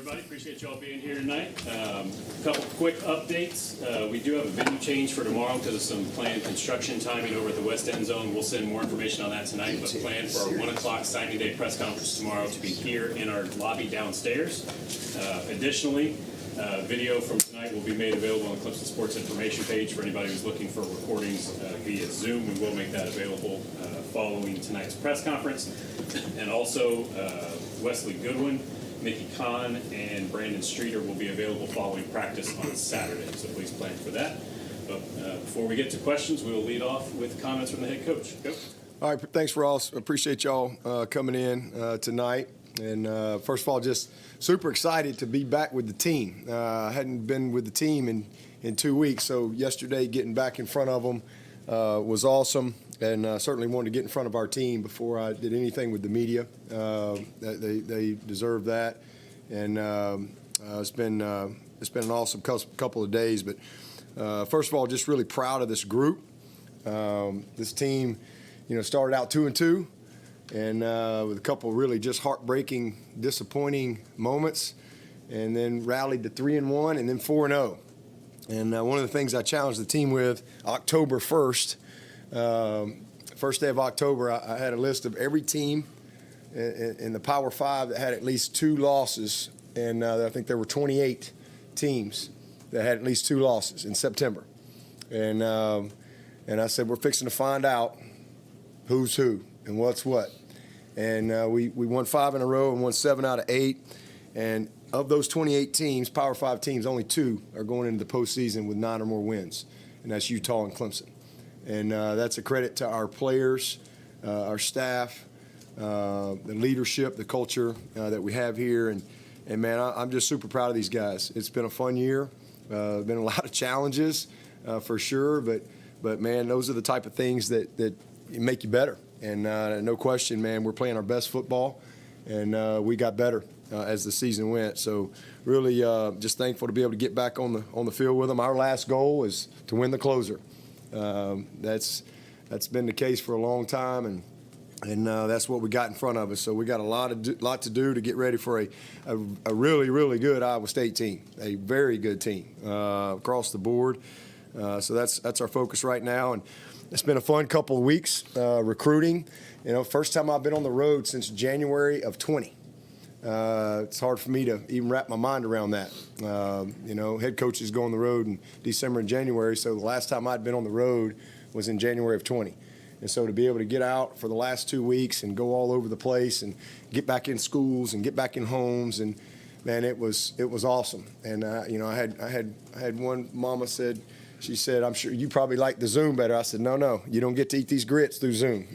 everybody. Appreciate you all being here tonight. A couple quick updates. We do have a venue change for tomorrow because of some planned construction timing over at the West End Zone. We'll send more information on that tonight, but plan for our 1 o'clock signing day press conference tomorrow to be here in our lobby downstairs. Additionally, video from tonight will be made available on the Clemson Sports information page for anybody who's looking for recordings via Zoom. We will make that available following tonight's press conference. And also, Wesley Goodwin, Nikki Kahn, and Brandon Streeter will be available following practice on Saturday, so please plan for that. But before we get to questions, we will lead off with comments from the head coach. Go. All right, thanks, Ross. Appreciate y'all coming in tonight. And first of all, just super excited to be back with the team. I hadn't been with the team in 2 weeks, so yesterday getting back in front of them was awesome. And certainly wanted to get in front of our team before I did anything with the media. They deserve that, and it's been an awesome couple of days. But first of all, just really proud of this group. This team, started out 2-2, and with a couple really just heartbreaking, disappointing moments, and then rallied to 3-1, and then 4-0. And one of the things I challenged the team with October 1st. First day of October, I had a list of every team in the Power 5 that had at least 2 losses, and I think there were 28 teams that had at least 2 losses in September. And I said, we're fixing to find out who's who and what's what. And we won 5 in a row and won 7 out of 8. And of those 28 teams, Power 5 teams, only 2 are going into the postseason with 9 or more wins, and that's Utah and Clemson. And that's a credit to our players, our staff, the leadership, the culture that we have here. And man, I'm just super proud of these guys. It's been a fun year. Been a lot of challenges for sure. But man, those are the type of things that make you better. And no question, man, we're playing our best football. And we got better as the season went. So really just thankful to be able to get back on the field with them. Our last goal is to win the closer. That's been the case for a long time, and that's what we got in front of us. So we got a lot to do to get ready for a really, really good Iowa State team, a very good team across the board. So that's our focus right now, and it's been a fun couple of weeks recruiting. First time I've been on the road since January of 20. It's hard for me to even wrap my mind around that. Head coaches go on the road in December and January, so the last time I'd been on the road was in January of 20. And so to be able to get out for the last 2 weeks and go all over the place and get back in schools and get back in homes, and man, it was awesome. And I had one mama said, she said, I'm sure you probably like the Zoom better. I said, no, you don't get to eat these grits through Zoom.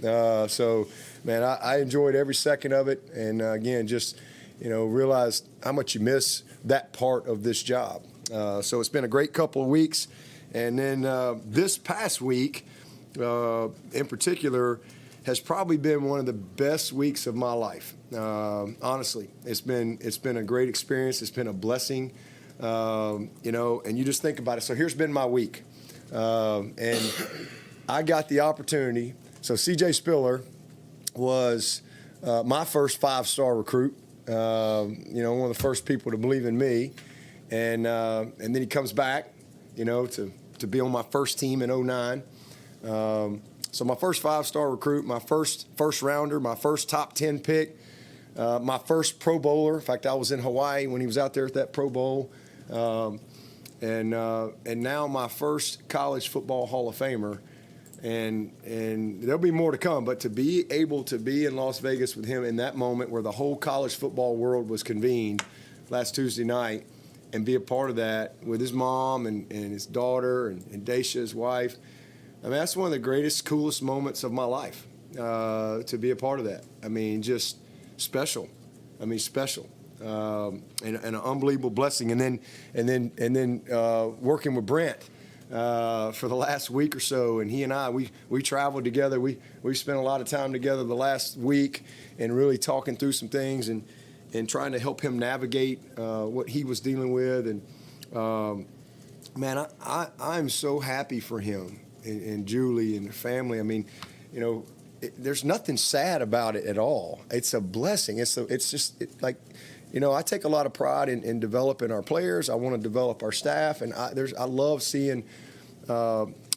So man, I enjoyed every second of it, and again, just realized how much you miss that part of this job. So it's been a great couple of weeks. And then this past week, in particular, has probably been one of the best weeks of my life. Honestly, it's been a great experience. It's been a blessing, and you just think about it. So here's been my week. And I got the opportunity. So C.J. Spiller was my first 5-star recruit. One of the first people to believe in me, and then he comes back, to be on my first team in 2009. So my first 5-star recruit, my first rounder, my first top 10 pick, my first Pro Bowler. In fact, I was in Hawaii when he was out there at that Pro Bowl, and now my first college football Hall of Famer. And there'll be more to come, but to be able to be in Las Vegas with him in that moment where the whole college football world was convened last Tuesday night, and be a part of that with his mom and his daughter and Daisha, his wife, I mean, that's one of the greatest, coolest moments of my life, to be a part of that. I mean, just special. Special. And an unbelievable blessing. And then working with Brent for the last week or so, and he and I, we traveled together. We spent a lot of time together the last week, and really talking through some things and trying to help him navigate what he was dealing with. And man, I'm so happy for him and Julie and the family. I mean, there's nothing sad about it at all. It's a blessing. It's just like I take a lot of pride in developing our players. I want to develop our staff, and I love seeing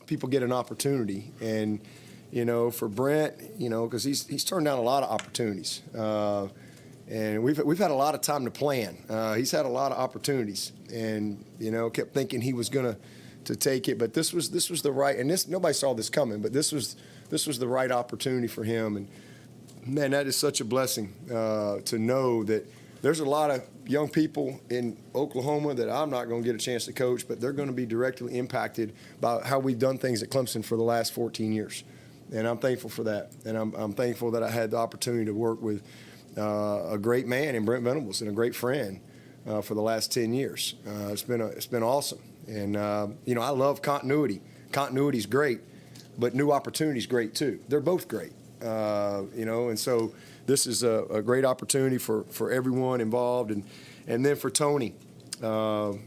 people get an opportunity. And for Brent, because he's turned down a lot of opportunities, and we've had a lot of time to plan. He's had a lot of opportunities, and kept thinking he was going to take it, but this was the right, and nobody saw this coming, but this was the right opportunity for him. And man, that is such a blessing to know that there's a lot of young people in Oklahoma that I'm not going to get a chance to coach, but they're going to be directly impacted by how we've done things at Clemson for the last 14 years. And I'm thankful for that. And I'm thankful that I had the opportunity to work with a great man in Brent Venables and a great friend for the last 10 years. It's been awesome. And, I love continuity. Continuity is great, but new opportunity is great too. They're both great, and so this is a great opportunity for everyone involved. And then for Tony, I've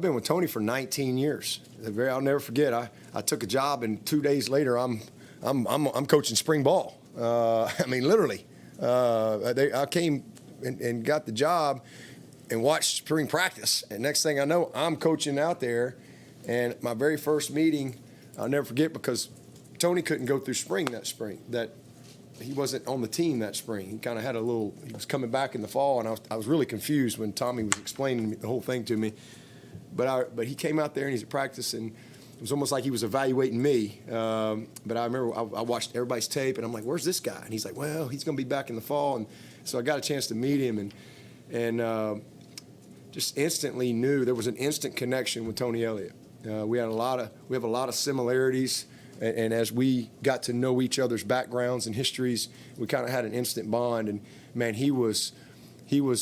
been with Tony for 19 years. I'll never forget. I took a job, and 2 days later, I'm coaching spring ball. Literally. I came and got the job and watched spring practice. And next thing I know, I'm coaching out there. And my very first meeting, I'll never forget, because Tony couldn't go through spring that spring. That he wasn't on the team that spring. He kind of had he was coming back in the fall, and I was really confused when Tommy was explaining the whole thing to me. But he came out there, and he's at practice, and it was almost like he was evaluating me. But I remember I watched everybody's tape, and I'm like, where's this guy? And he's like, well, he's going to be back in the fall. And so I got a chance to meet him, and just instantly knew there was an instant connection with Tony Elliott. We have a lot of similarities, and as we got to know each other's backgrounds and histories, we kind of had an instant bond. And man, he was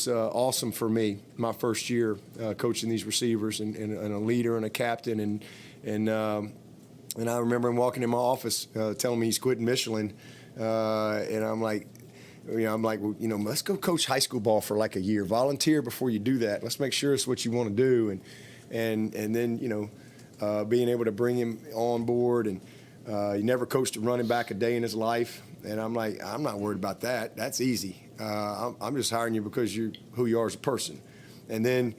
awesome for me my first year coaching these receivers, and a leader and a captain. And I remember him walking in my office telling me he's quitting Michelin, and I'm like, let's go coach high school ball for like a year. Volunteer before you do that. Let's make sure it's what you want to do. And then being able to bring him on board, and he never coached a running back a day in his life. And I'm like, I'm not worried about that. That's easy. I'm just hiring you because you're who you are as a person. And then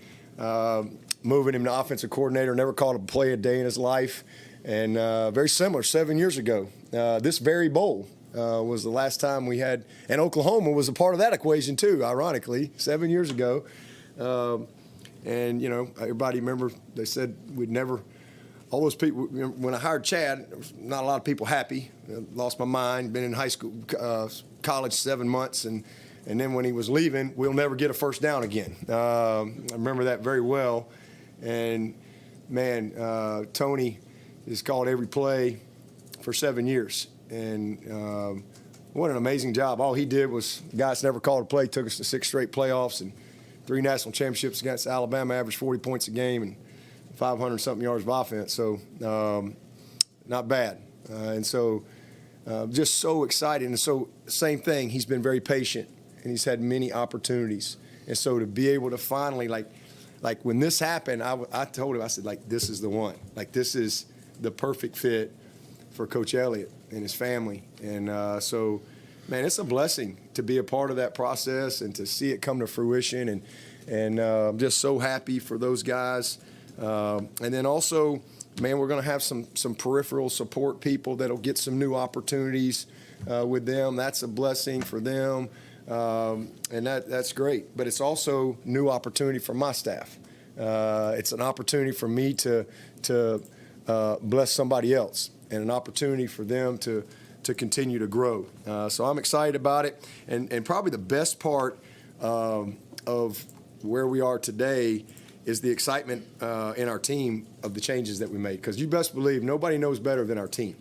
moving him to offensive coordinator, never called a play a day in his life. And very similar, 7 years ago, this very bowl was the last time we had, and Oklahoma was a part of that equation too, ironically, 7 years ago. And, everybody remember they said we'd never, all those people, when I hired Chad, there was not a lot of people happy. I lost my mind, been in high school, college 7 months, and then when he was leaving, we'll never get a first down again. I remember that very well. And, man, Tony has called every play for 7 years. And what an amazing job. All he did was, guys never called a play, took us to 6 straight playoffs and 3 national championships against Alabama, averaged 40 points a game and 500-something yards of offense. So not bad. And so just so excited. And so same thing, he's been very patient, and he's had many opportunities. And so to be able to finally, like when this happened, I told him, I said, this is the one. This is the perfect fit for Coach Elliott and his family. And so, man, it's a blessing to be a part of that process and to see it come to fruition. And I'm just so happy for those guys. And then also, man, we're going to have some peripheral support people that'll get some new opportunities with them. That's a blessing for them. And that's great. But it's also new opportunity for my staff. It's an opportunity for me to bless somebody else, and an opportunity for them to continue to grow. So I'm excited about it. And probably the best part of where we are today is the excitement in our team of the changes that we made. Because you best believe nobody knows better than our team.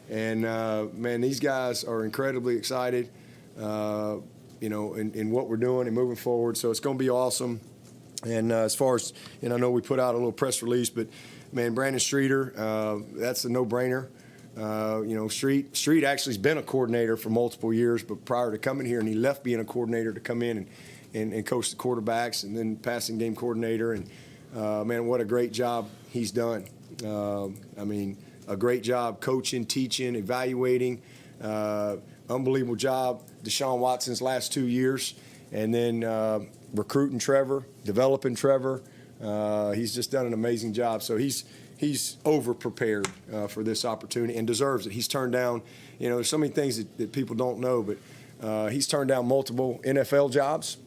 And, man, these guys are incredibly excited, in what we're doing and moving forward. So it's going to be awesome. And as far as, I know we put out a little press release, but, man, Brandon Streeter, that's a no-brainer. Street actually has been a coordinator for multiple years, but prior to coming here, and he left being a coordinator to come in and coach the quarterbacks, and then passing game coordinator. And, man, what a great job he's done. A great job coaching, teaching, evaluating. Unbelievable job Deshaun Watson's last 2 years. and then recruiting Trevor, developing Trevor. He's just done an amazing job. So he's over-prepared for this opportunity and deserves it. He's turned down, there's so many things that people don't know, but he's turned down multiple NFL jobs.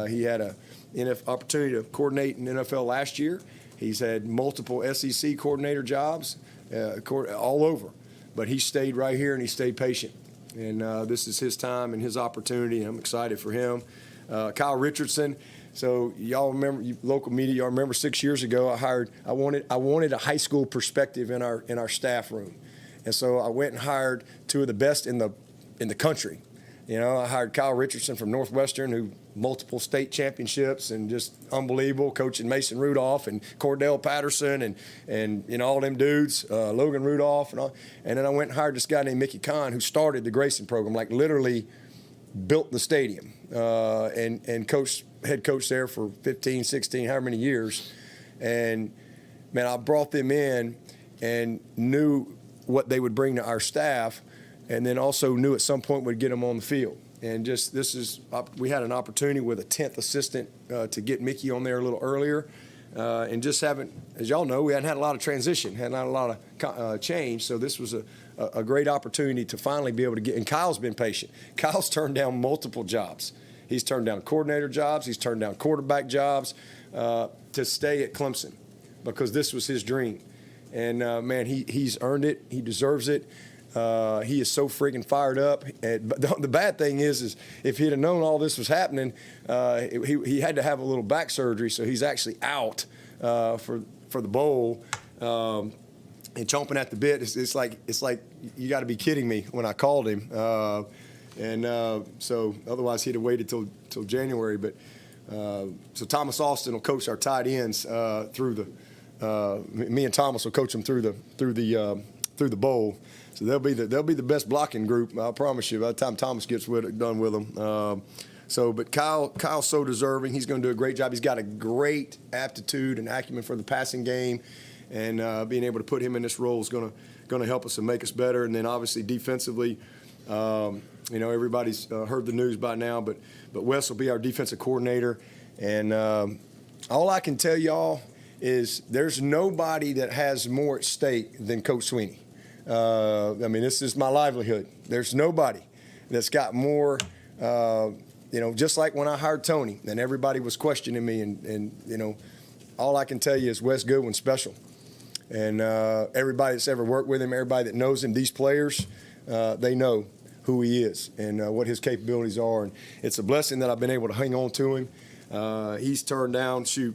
He had an opportunity to coordinate in NFL last year. He's had multiple SEC coordinator jobs all over. But he stayed right here, and he stayed patient. And this is his time and his opportunity, and I'm excited for him. Kyle Richardson. So y'all remember, local media, y'all remember 6 years ago I wanted a high school perspective in our staff room. And so I went and hired two of the best in the country. I hired Kyle Richardson from Northwestern, who multiple state championships and just unbelievable, coaching Mason Rudolph and Cordell Patterson and all them dudes, Logan Rudolph and all. And then I went and hired this guy named Mickey Kahn, who started the Grayson program, like literally built the stadium and head coach there for 15, 16, however many years. And, man, I brought them in and knew what they would bring to our staff, and then also knew at some point we'd get them on the field. And we had an opportunity with a 10th assistant to get Mickey on there a little earlier. And just haven't, as y'all know, we hadn't had a lot of transition, hadn't had a lot of change. So this was a great opportunity to finally be able to get, and Kyle's been patient. Kyle's turned down multiple jobs. He's turned down coordinator jobs. He's turned down quarterback jobs to stay at Clemson because this was his dream. And, man, he's earned it. He deserves it. He is so freaking fired up. But the bad thing is if he'd have known all this was happening, he had to have a little back surgery, so he's actually out for the bowl and chomping at the bit. It's like you got to be kidding me when I called him. So otherwise he'd have waited till January. But so Thomas Austin will coach our tight ends through me and Thomas will coach them through the bowl. So they'll be the best blocking group, I promise you, by the time Thomas gets done with them. But Kyle's so deserving. He's going to do a great job. He's got a great aptitude and acumen for the passing game, and being able to put him in this role is going to help us and make us better. And then obviously defensively, everybody's heard the news by now, but Wes will be our defensive coordinator. And all I can tell y'all is there's nobody that has more at stake than Coach Swinney. This is my livelihood. There's nobody that's got more, just like when I hired Tony and everybody was questioning me and all I can tell you is Wes Goodwin's special. And everybody that's ever worked with him, everybody that knows him, these players, they know who he is and what his capabilities are. And it's a blessing that I've been able to hang on to him. He's turned down 3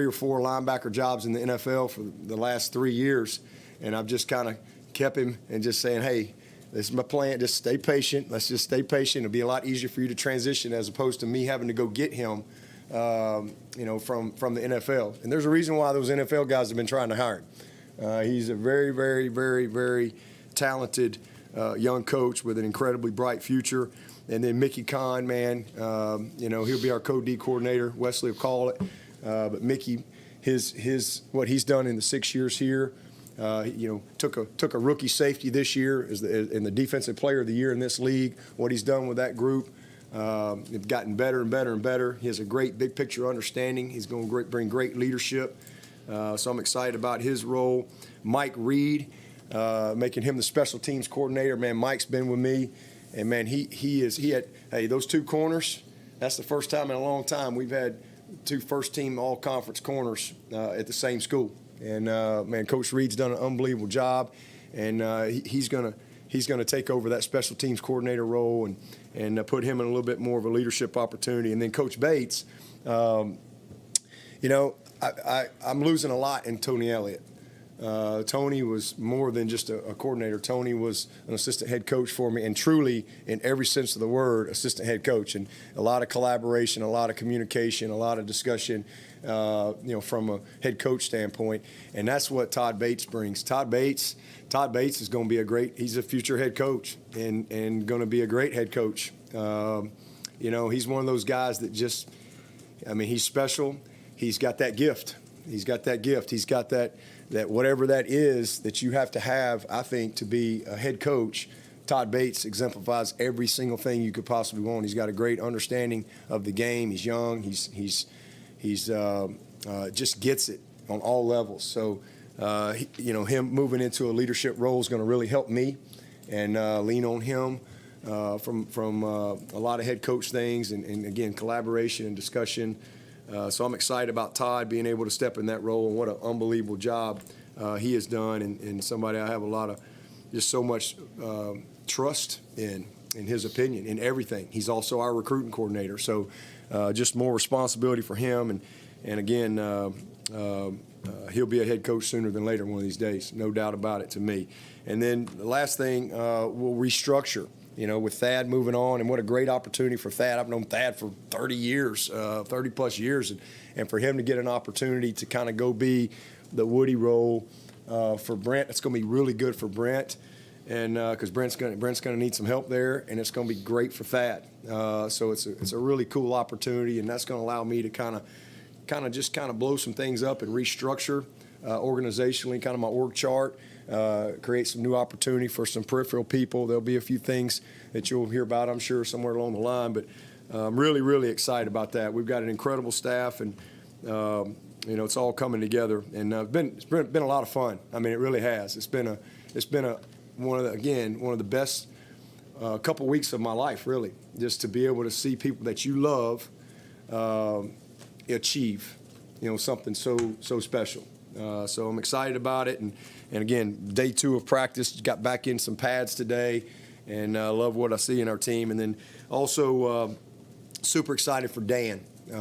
or 4 linebacker jobs in the NFL for the last 3 years. And I've just kind of kept him and just saying, hey, this is my plan. Just stay patient. Let's just stay patient. It'll be a lot easier for you to transition as opposed to me having to go get him, from the NFL. And there's a reason why those NFL guys have been trying to hire him. He's a very, very, very, very talented young coach with an incredibly bright future. And then Mickey Kahn, man, he'll be our co-D coordinator. Wesley will call it. But Mickey, his what he's done in the 6 years here, took a rookie safety this year in the defensive player of the year in this league. What he's done with that group, they've gotten better and better and better. He has a great big picture understanding. He's going to bring great leadership. So I'm excited about his role. Mike Reed, making him the special teams coordinator. Man, Mike's been with me, and man, he had those 2 corners. That's the first time in a long time we've had 2 first-team all-conference corners at the same school. And man, Coach Reed's done an unbelievable job, and he's gonna take over that special teams coordinator role and put him in a little bit more of a leadership opportunity. And then Coach Bates, I'm losing a lot in Tony Elliott. Tony was more than just a coordinator. Tony was an assistant head coach for me, and truly, in every sense of the word, assistant head coach. And a lot of collaboration, a lot of communication, a lot of discussion, from a head coach standpoint. And that's what Todd Bates brings. Todd Bates is going to be he's a future head coach and going to be a great head coach. He's one of those guys that he's special. He's got that gift. He's got that whatever that is that you have to have, I think, to be a head coach, Todd Bates exemplifies every single thing you could possibly want. He's got a great understanding of the game. He's young. He's just gets it on all levels. So, him moving into a leadership role is going to really help me, and lean on him from a lot of head coach things, and again, collaboration and discussion. So I'm excited about Todd being able to step in that role, and what an unbelievable job he has done, and somebody I have a lot of just so much trust in his opinion, in everything. He's also our recruiting coordinator, so just more responsibility for him, and again, he'll be a head coach sooner than later one of these days, no doubt about it to me. And then the last thing, we'll restructure. With Thad moving on, and what a great opportunity for Thad. I've known Thad for 30 years, 30-plus years, and for him to get an opportunity to kind of go be the Woody role for Brent, it's going to be really good for Brent, and because Brent's going to need some help there, and it's going to be great for Thad. So it's a really cool opportunity, and that's going to allow me to kind of blow some things up and restructure organizationally, kind of my org chart. Create some new opportunity for some peripheral people. There'll be a few things that you'll hear about, I'm sure, somewhere along the line. But I'm really, really excited about that. We've got an incredible staff, and it's all coming together. And it's been a lot of fun. I mean, it really has. It's been one of the best couple weeks of my life, really, just to be able to see people that you love achieve, something so special. So I'm excited about it, and again, day 2 of practice, got back in some pads today, and love what I see in our team. And then also super excited for Dan. He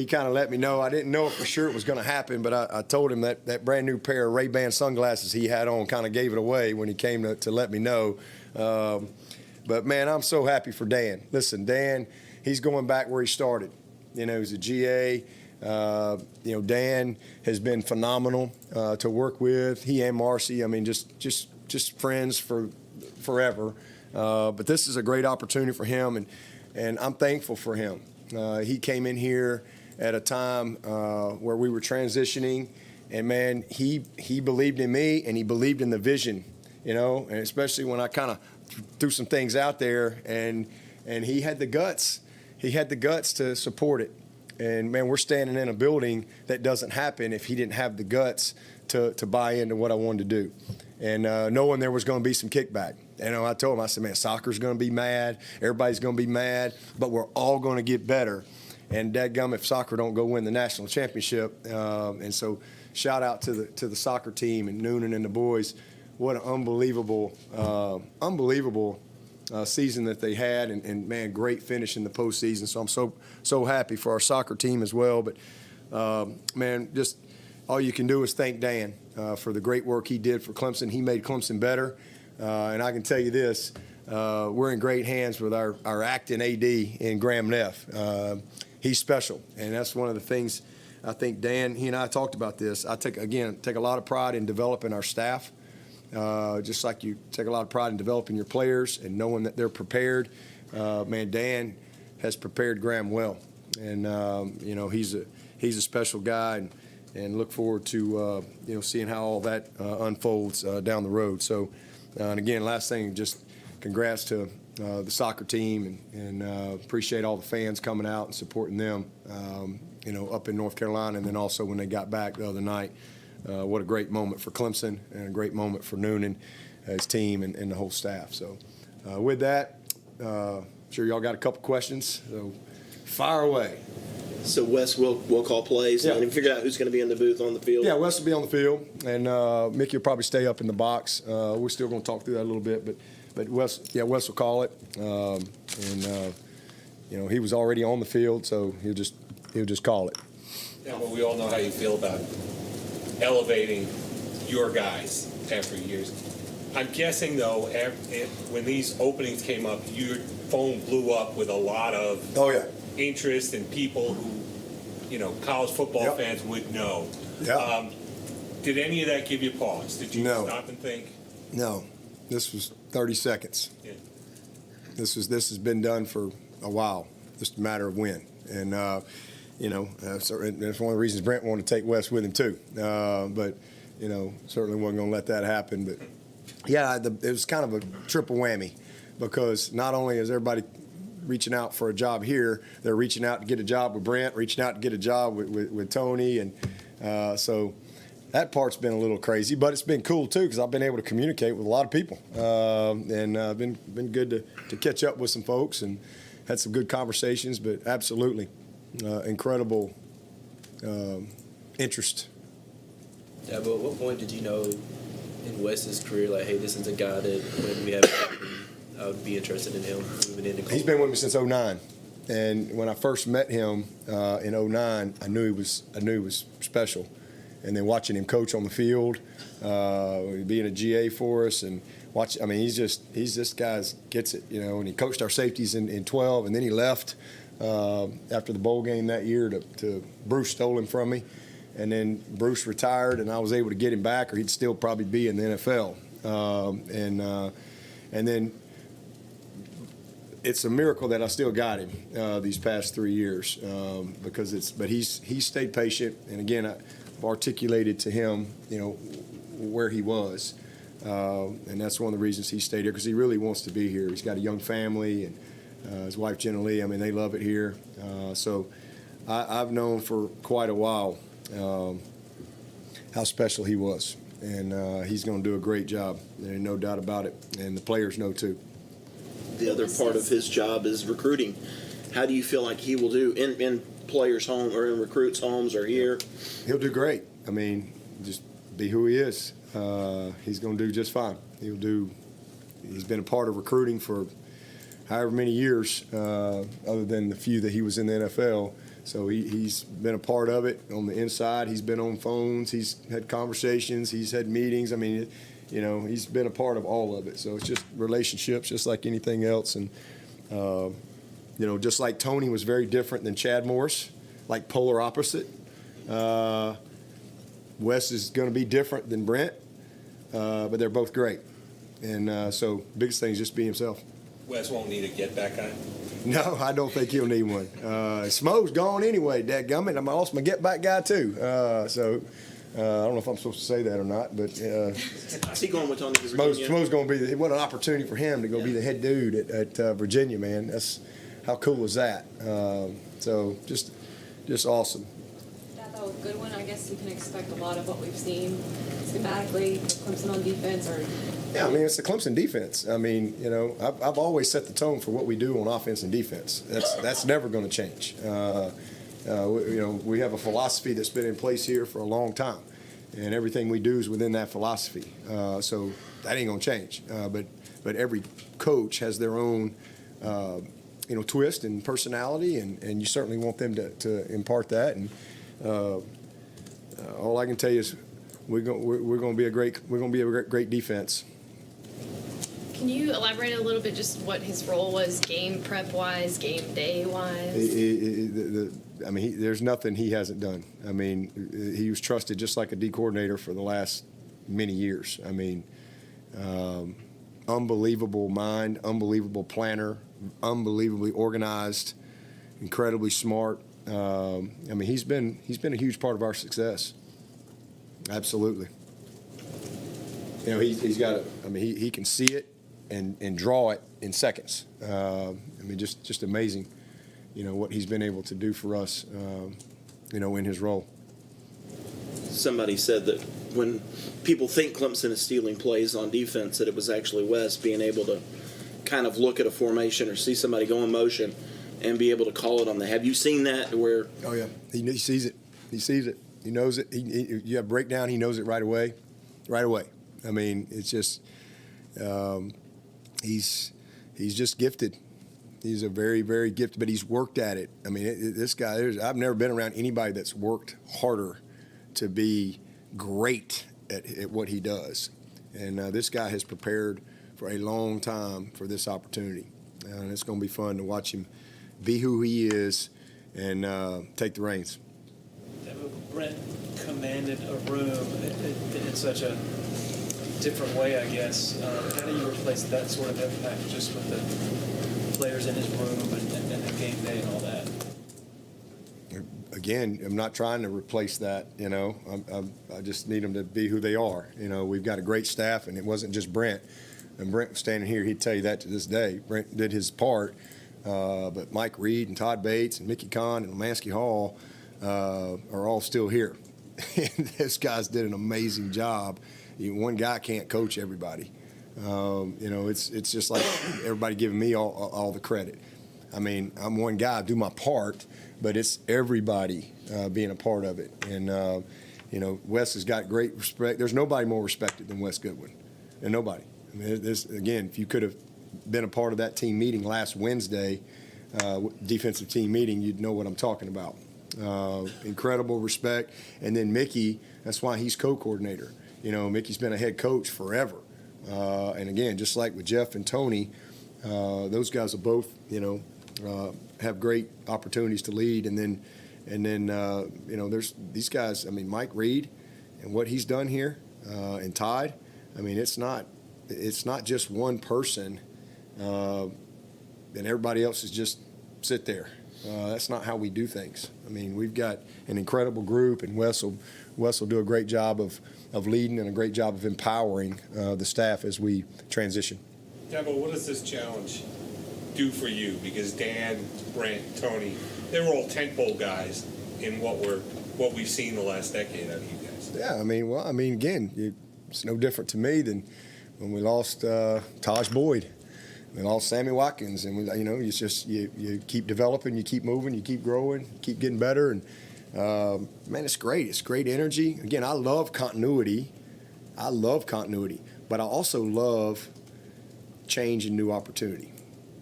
kind of let me know. I didn't know for sure it was going to happen, but I told him that brand new pair of Ray-Ban sunglasses he had on kind of gave it away when he came to let me know. But man, I'm so happy for Dan. Listen, Dan, he's going back where he started. He's a GA. Dan has been phenomenal to work with. He and Marcy, I mean, just friends for forever. But this is a great opportunity for him, and I'm thankful for him. He came in here at a time where we were transitioning, and man, he believed in me, and he believed in the vision, and especially when I kind of threw some things out there, and he had the guts. He had the guts to support it. And, man, we're standing in a building that doesn't happen if he didn't have the guts to buy into what I wanted to do. And knowing there was going to be some kickback. I told him, I said, man, soccer's going to be mad. Everybody's going to be mad. But we're all going to get better. And dadgum, if soccer don't go win the national championship. And so shout out to the soccer team and Noonan and the boys. What an unbelievable season that they had, and man, great finish in the postseason. So I'm so happy for our soccer team as well. But man, just all you can do is thank Dan for the great work he did for Clemson. He made Clemson better, and I can tell you this: we're in great hands with our acting AD in Graham Neff. He's special, and that's one of the things I think Dan. He and I talked about this. I take a lot of pride in developing our staff. Just like you take a lot of pride in developing your players and knowing that they're prepared. Man, Dan has prepared Graham well, and he's a special guy, and look forward to seeing how all that unfolds down the road. So, and again, last thing, just congrats to the soccer team, and appreciate all the fans coming out and supporting them, up in North Carolina, and then also when they got back the other night. What a great moment for Clemson, and a great moment for Noonan, his team, and the whole staff. So with that, sure y'all got a couple questions, so fire away. So Wes will call plays, and figure out who's going to be in the booth on the field? Yeah, Wes will be on the field, and Mickey will probably stay up in the box. We're still going to talk through that a little bit, but Wes will call it. He was already on the field, so he'll just call it. Yeah, well, we all know how you feel about elevating your guys after years. I'm guessing, though, when these openings came up, your phone blew up with a lot of interest and people who, college football fans would know. Yeah. Did any of that give you pause? Did you stop and think? No. This was 30 seconds. Yeah. This has been done for a while. Just a matter of when. And that's one of the reasons Brent wanted to take Wes with him too. But certainly wasn't going to let that happen. But Yeah, it was kind of a triple whammy because not only is everybody reaching out for a job here, they're reaching out to get a job with Brent, reaching out to get a job with Tony, and so that part's been a little crazy, but it's been cool too because I've been able to communicate with a lot of people, and been good to catch up with some folks and had some good conversations. But absolutely, incredible interest. Yeah, but at what point did you know in Wes's career, like, hey, this is a guy that when we have, I would be interested in him moving into college? He's been with me since '09, and when I first met him in '09, I knew he was special. And then watching him coach on the field, being a GA for us, and he's this guy gets it, you know. And he coached our safeties in 12, and then he left after the bowl game that year to Bruce stole him from me. And then Bruce retired, and I was able to get him back, or he'd still probably be in the NFL. And then it's a miracle that I still got him these past 3 years but he's stayed patient. And again, I've articulated to him, you know, where he was, and that's one of the reasons he stayed here because he really wants to be here. He's got a young family, and his wife Jenna Lee. I mean, they love it here. So I've known for quite a while how special he was, and he's going to do a great job. There's no doubt about it, and the players know too. The other part of his job is recruiting. How do you feel like he will do in players' home or in recruits' homes or here? He'll do great. I mean, just be who he is. He's going to do just fine. He's been a part of recruiting for however many years, other than the few that he was in the NFL. So he's been a part of it on the inside. He's been on phones. He's had conversations. He's had meetings. I mean, you know, he's been a part of all of it. So it's just relationships, just like anything else. And, you know, just like Tony was very different than Chad Morris, like polar opposite. Wes is going to be different than Brent, but they're both great. And so biggest thing is just be himself. Wes won't need a get-back guy. No, I don't think he'll need one. Smo's gone anyway, dadgummit. I lost my get-back guy, too. So I don't know if I'm supposed to say that or not, but Is he going with Tony to Virginia? Smo's going to be – what an opportunity for him to go be the head dude at Virginia, man. That's how cool is that? So just awesome. Dabo, with Goodwin, I guess you can expect a lot of what we've seen schematically, Clemson on defense, or – Yeah, I mean, it's the Clemson defense. I mean, you know, I've always set the tone for what we do on offense and defense. That's never going to change. You know, we have a philosophy that's been in place here for a long time, and everything we do is within that philosophy. So that ain't going to change. But every coach has their own, you know, twist and personality, and you certainly want them to impart that. And all I can tell you is we're going to be a great defense. Can you elaborate a little bit just what his role was, game prep-wise, game day-wise? I mean, there's nothing he hasn't done. I mean, he was trusted just like a D coordinator for the last many years. I mean, unbelievable mind, unbelievable planner, unbelievably organized, incredibly smart. I mean, he's been a huge part of our success. Absolutely. You know, he's got it. I mean, he can see it and draw it in seconds. I mean, just amazing, you know, what he's been able to do for us, you know, in his role. Somebody said that when people think Clemson is stealing plays on defense, that it was actually Wes being able to kind of look at a formation or see somebody go in motion and be able to call it on the. Have you seen that where? Oh, yeah. He sees it. He sees it. He knows it. You have breakdown, he knows it right away. Right away. I mean, it's just he's just gifted. He's a very, very gifted, but he's worked at it. I mean, this guy, I've never been around anybody that's worked harder to be great at what he does. And this guy has prepared for a long time for this opportunity. And it's going to be fun to watch him be who he is and take the reins. Brent commanded a room in such a different way, I guess. How do you replace that sort of impact just with the players in his room and the game day and all that? again, I'm not trying to replace that. I just need them to be who they are. We've got a great staff, and it wasn't just Brent. And Brent was standing here, he'd tell you that to this day. Brent did his part, but Mike Reed and Todd Bates and Mickey Kahn and Lemansky Hall are all still here. And those guys did an amazing job. One guy can't coach everybody. It's just like everybody giving me all the credit. I mean, I'm one guy, I do my part, but it's everybody being a part of it. And, Wes has got great respect. There's nobody more respected than Wes Goodwin, and nobody. I mean, again, if you could have been a part of that team meeting last Wednesday, defensive team meeting, you'd know what I'm talking about. Incredible respect. And then Mickey, that's why he's co-coordinator. Mickey's been a head coach forever. And again, just like with Jeff and Tony, those guys are both, have great opportunities to lead. And then there's these guys. I mean, Mike Reed and what he's done here, and Todd. I mean, it's not just one person, and everybody else is just sit there. That's not how we do things. I mean, we've got an incredible group, and Wes will do a great job of leading and a great job of empowering the staff as we transition. Dabo, what does this challenge do for you? Because Dan, Brent, Tony, they were all tentpole guys in what we've seen the last decade out of you guys. Yeah, again, it's no different to me than when we lost Taj Boyd. We lost Sammy Watkins, and you keep developing, you keep moving, you keep growing, you keep getting better, and man, it's great. It's great energy. Again, I love continuity, but I also love change and new opportunity.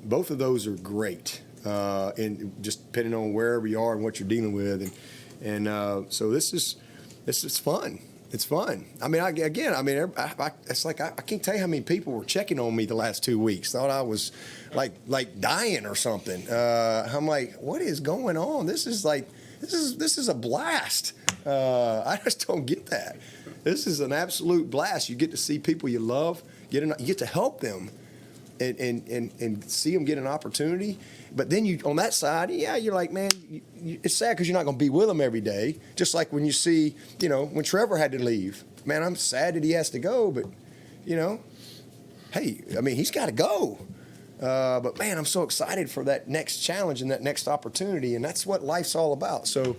Both of those are great, and just depending on wherever you are and what you're dealing with, and so this is fun. It's fun. I mean, it's like I can't tell you how many people were checking on me the last 2 weeks. Thought I was like dying or something. I'm like, what is going on? This is a blast. I just don't get that. This is an absolute blast. You get to see people you love. You get to help them, and see them get an opportunity. But then you on that side, you're like, man, it's sad because you're not going to be with them every day. Just like when you see, when Trevor had to leave, man, I'm sad that he has to go. But, hey, I mean, he's got to go. But man, I'm so excited for that next challenge and that next opportunity, and that's what life's all about. So,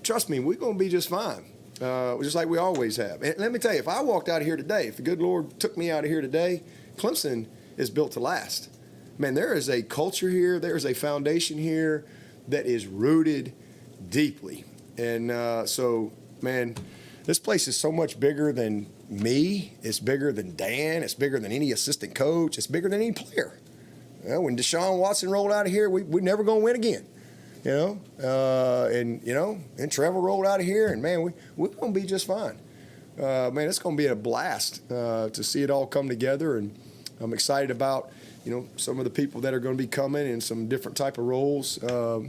trust me, we're going to be just fine. Just like we always have. And let me tell you, if I walked out of here today, if the good Lord took me out of here today, Clemson is built to last. Man, there is a culture here, there is a foundation here that is rooted deeply. And so, man, this place is so much bigger than me. It's bigger than Dan. It's bigger than any assistant coach. It's bigger than any player. When Deshaun Watson rolled out of here, we're never going to win again. And Trevor rolled out of here, and man, we're going to be just fine. Man, it's going to be a blast to see it all come together, and I'm excited about some of the people that are going to be coming in some different type of roles, over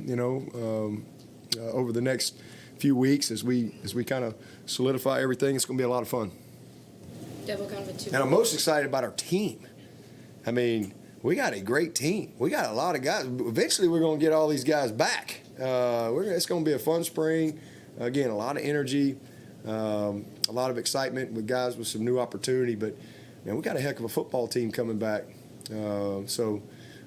the next few weeks as we kind of solidify everything. It's going to be a lot of fun. Dabo, kind of a two. And I'm most excited about our team. I mean, we got a great team. We got a lot of guys. Eventually, we're going to get all these guys back. It's going to be a fun spring. Again, a lot of energy, a lot of excitement with guys with some new opportunity. But, man, we got a heck of a football team coming back. So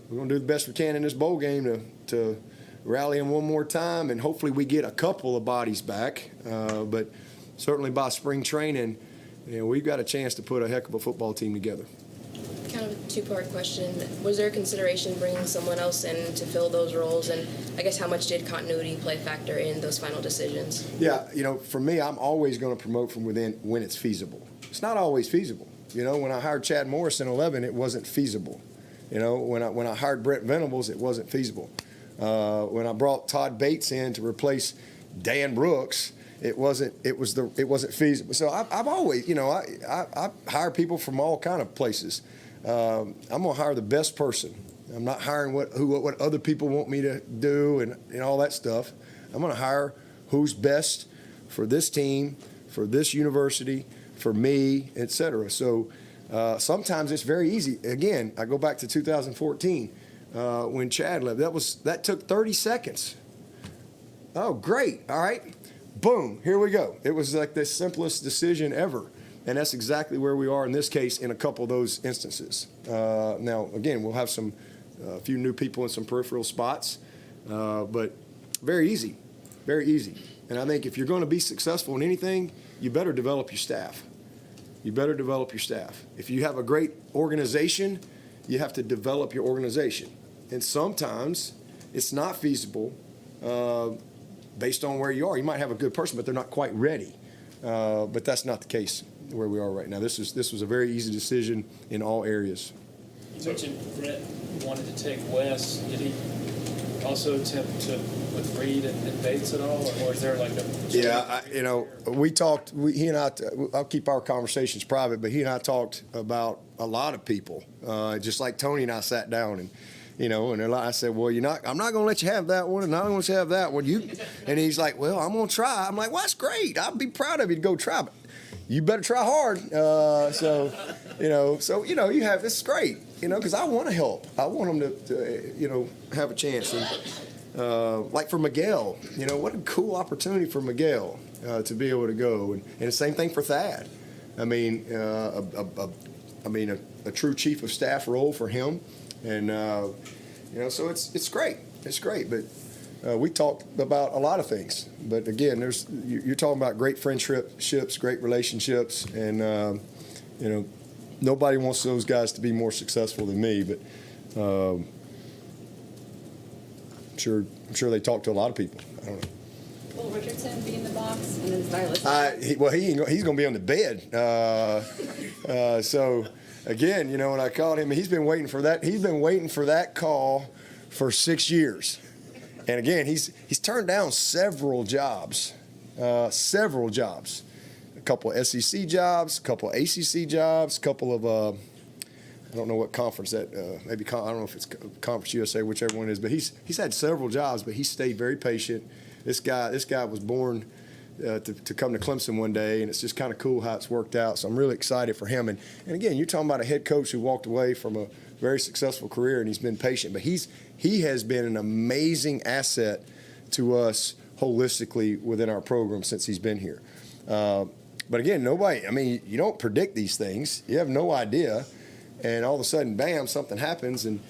we're going to do the best we can in this bowl game to rally them one more time, and hopefully we get a couple of bodies back. But certainly by spring training, we've got a chance to put a heck of a football team together. Kind of a two-part question. Was there consideration bringing someone else in to fill those roles? And I guess how much did continuity play a factor in those final decisions? Yeah, for me, I'm always going to promote from within when it's feasible. It's not always feasible. When I hired Chad Morris in 11, it wasn't feasible. When I hired Brent Venables, it wasn't feasible. When I brought Todd Bates in to replace Dan Brooks, it wasn't feasible. So I've always, I hire people from all kind of places. I'm gonna hire the best person. I'm not hiring what other people want me to do and all that stuff. I'm gonna hire who's best for this team, for this university, for me, etc. So sometimes it's very easy. Again, I go back to 2014 when Chad left. That took 30 seconds. Oh, great. All right. Boom. Here we go. It was like the simplest decision ever. And that's exactly where we are in this case in a couple of those instances. Now, again, we'll have a few new people in some peripheral spots, but very easy, very easy. And I think if you're going to be successful in anything, you better develop your staff. You better develop your staff. If you have a great organization, you have to develop your organization. And sometimes it's not feasible based on where you are. You might have a good person, but they're not quite ready. But that's not the case where we are right now. This was a very easy decision in all areas. You mentioned Brett wanted to take Wes. Did he also attempt to with Reed and Bates at all, or is there like a? Yeah, we talked. He and I. I'll keep our conversations private, but he and I talked about a lot of people. Just like Tony and I sat down and. And I said, well, I'm not going to let you have that one, and I'm not going to let you have that one. And he's like, well, I'm going to try. I'm like, well, that's great. I'd be proud of you to go try, but you better try hard. You have, this is great, because I want to help. I want them to have a chance. And like for Miguel, what a cool opportunity for Miguel to be able to go. And the same thing for Thad. I mean, a true chief of staff role for him. And, so it's great. It's great. But we talked about a lot of things. But, again, you're talking about great friendships, great relationships. And, nobody wants those guys to be more successful than me. But I'm sure they talk to a lot of people. I don't know. Will Richardson be in the box and then stylistic? He's going to be on the bed. So. Again, when I called him, he's been waiting for that. He's been waiting for that call for 6 years. And again, he's turned down several jobs. A couple of SEC jobs, a couple of ACC jobs, a couple of I don't know what conference that I don't know if it's Conference USA, whichever one it is. But he's had several jobs, but he stayed very patient. This guy was born. To come to Clemson one day, and it's just kind of cool how it's worked out. So I'm really excited for him. And again, you're talking about a head coach who walked away from a very successful career, and he's been patient. But he has been an amazing asset to us holistically within our program since he's been here. But again, you don't predict these things. You have no idea. And all of a sudden, bam, something happens, and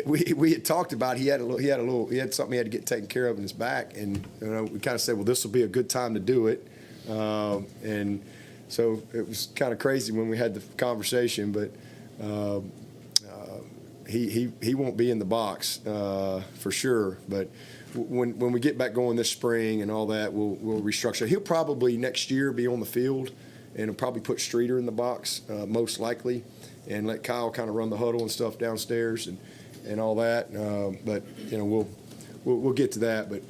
we had talked about he had something he had to get taken care of in his back, and we kind of said, well, this will be a good time to do it, and so it was kind of crazy when we had the conversation, but he won't be in the box for sure, but when we get back going this spring and all that, we'll restructure. He'll probably next year be on the field, and he'll probably put Streeter in the box most likely, and let Kyle kind of run the huddle and stuff downstairs and all that, but we'll get to that. But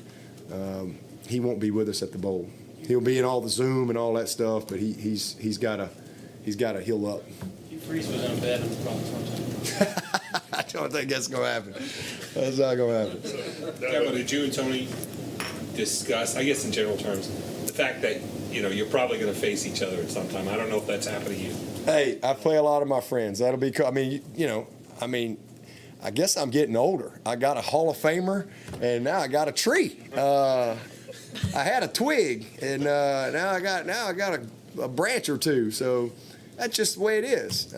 he won't be with us at the bowl. He'll be in all the Zoom and all that stuff, but he's got to heal up. Hugh Freeze was on bed in the Bronx one time. I don't think that's gonna happen. That's not gonna happen. Dabo, did you and Tony discuss, I guess in general terms, the fact that you're probably going to face each other at some time? I don't know if that's happened to you. Hey, I play a lot of my friends. That'll be. I guess I'm getting older. I got a Hall of Famer, and now I got a tree. I had a twig, and now I got a branch or two. So that's just the way it is.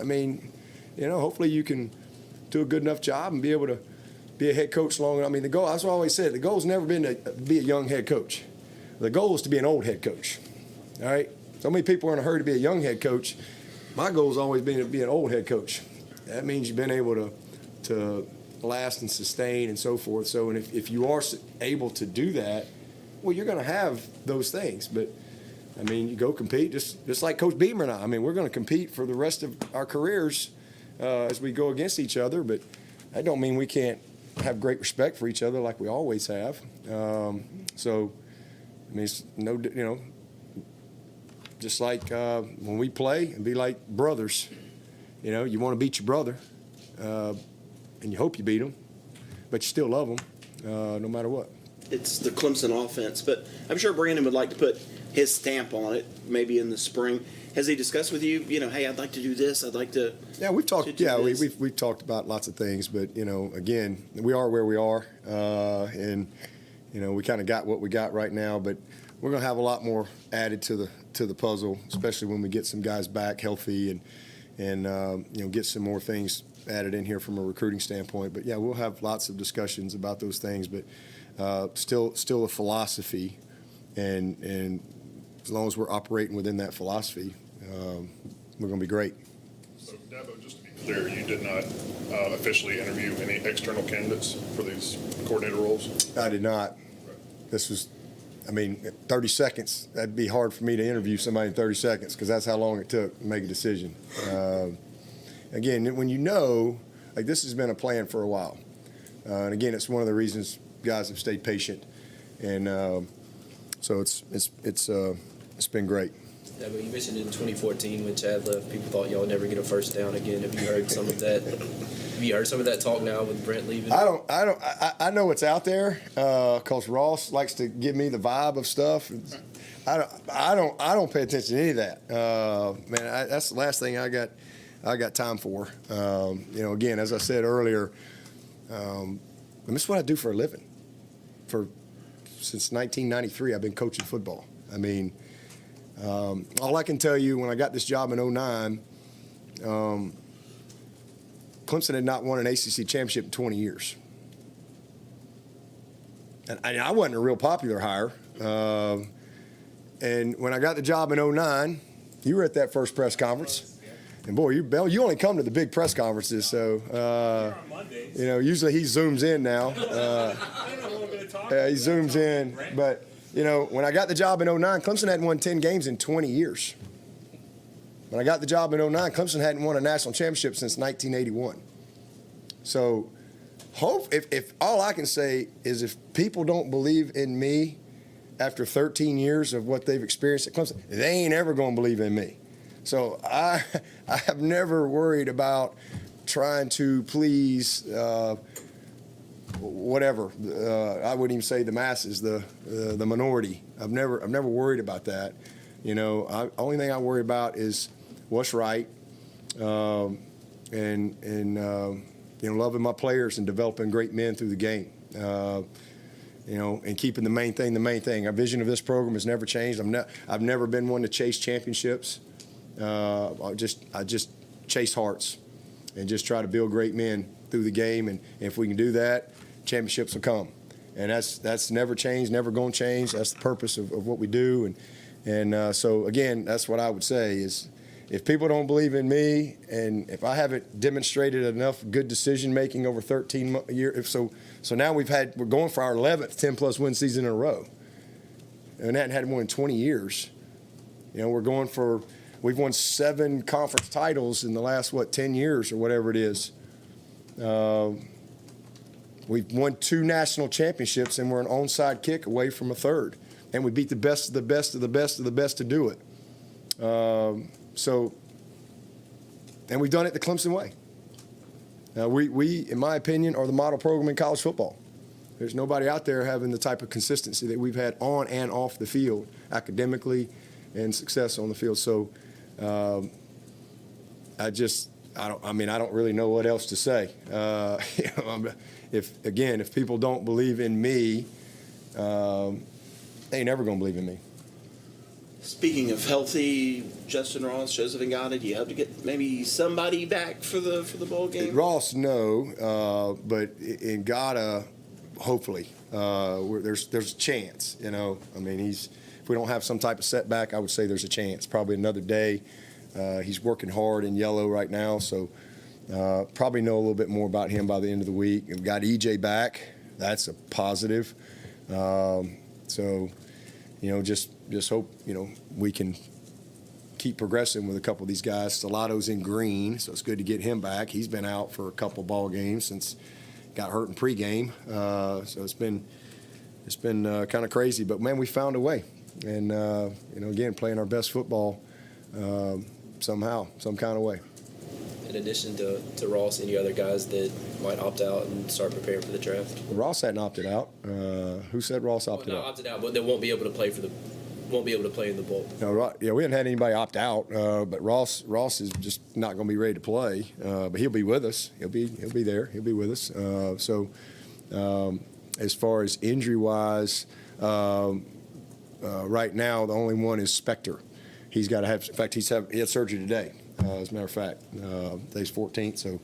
Hopefully you can do a good enough job and be able to be a head coach long enough. The goal, as I always said, the goal's never been to be a young head coach. The goal is to be an old head coach. All right? So many people are in a hurry to be a young head coach. My goal has always been to be an old head coach. That means you've been able to last and sustain and so forth. So, and if you are able to do that, well, you're going to have those things. But, you go compete just like Coach Beamer and I. We're going to compete for the rest of our careers as we go against each other. But that don't mean we can't have great respect for each other like we always have. It's just like when we play and be like brothers. You want to beat your brother. And you hope you beat them, but you still love them, no matter what. It's the Clemson offense, but I'm sure Brandon would like to put his stamp on it, maybe in the spring. Has he discussed with you, hey, I'd like to do this, I'd like to? Yeah, we've talked. to do Yeah, this? we've talked about lots of things, but again, we are where we are, and we kind of got what we got right now. But we're going to have a lot more added to the puzzle, especially when we get some guys back healthy and get some more things added in here from a recruiting standpoint. But yeah, we'll have lots of discussions about those things. But still a philosophy, and as long as we're operating within that philosophy, we're going to be great. So, Dabo, just to be clear, you did not officially interview any external candidates for these coordinator roles? I did not. This was, 30 seconds. That'd be hard for me to interview somebody in 30 seconds because that's how long it took to make a decision. Again, when this has been a plan for a while. And again, it's one of the reasons guys have stayed patient. And so it's been great. Yeah, but you mentioned in 2014 when Chad left, people thought y'all would never get a first down again. Have you heard some of that? Have you heard some of that talk now with Brent leaving? I know it's out there because Ross likes to give me the vibe of stuff. I don't pay attention to any of that. Man, that's the last thing I got time for. Again, as I said earlier, this is what I do for a living. Since 1993, I've been coaching football. All I can tell you, when I got this job in 2009, Clemson had not won an ACC championship in 20 years. And I wasn't a real popular hire. And when I got the job in 2009, you were at that first press conference. And boy, you only come to the big press conferences, so usually he zooms in now. He zooms in, but when I got the job in 2009, Clemson hadn't won 10 games in 20 years. When I got the job in 2009, Clemson hadn't won a national championship since 1981. So, if all I can say is if people don't believe in me after 13 years of what they've experienced at Clemson, they ain't ever going to believe in me. So I have never worried about trying to please whatever. I wouldn't even say the masses, the minority. I've never worried about that. Only thing I worry about is what's right, and loving my players and developing great men through the game. And keeping the main thing. Our vision of this program has never changed. I've never been one to chase championships. I just chase hearts and just try to build great men through the game. And if we can do that, championships will come. And that's never changed, never going to change. That's the purpose of what we do. And so, again, that's what I would say is if people don't believe in me and if I haven't demonstrated enough good decision-making over 13 years, so now we're going for our 11th 10-plus win season in a row. And that hadn't won in 20 years. We've won 7 conference titles in the last, 10 years or whatever it is. We've won 2 national championships, and we're an onside kick away from a third. And we beat the best of the best of the best of the best to do it. And we've done it the Clemson way. We, in my opinion, are the model program in college football. There's nobody out there having the type of consistency that we've had on and off the field, academically, and success on the field. So I don't really know what else to say. If people don't believe in me, they ain't never going to believe in me. Speaking of healthy, Justin Ross, Joseph Ngata, do you hope to get maybe somebody back for the bowl game? Ross, no, but Ngata, hopefully. There's a chance, if we don't have some type of setback, I would say there's a chance. Probably another day. He's working hard in yellow right now, so probably know a little bit more about him by the end of the week. We've got EJ back. That's a positive. Just hope, we can keep progressing with a couple of these guys. Salato's in green, so it's good to get him back. He's been out for a couple ball games since got hurt in pregame. So it's been kind of crazy, but man, we found a way. And again, playing our best football somehow, some kind of way. In addition to Ross, any other guys that might opt out and start preparing for the draft? Ross hadn't opted out. Who said Ross opted out? Not opted out, but they won't be able to play for the won't be able to play in the bowl. No, right. Yeah, we haven't had anybody opt out, but Ross is just not going to be ready to play. But he'll be with us. He'll be there. He'll be with us. As far as injury wise, right now the only one is Spector. He's got to have. In fact, he had surgery today. As a matter of fact, today's 14th, so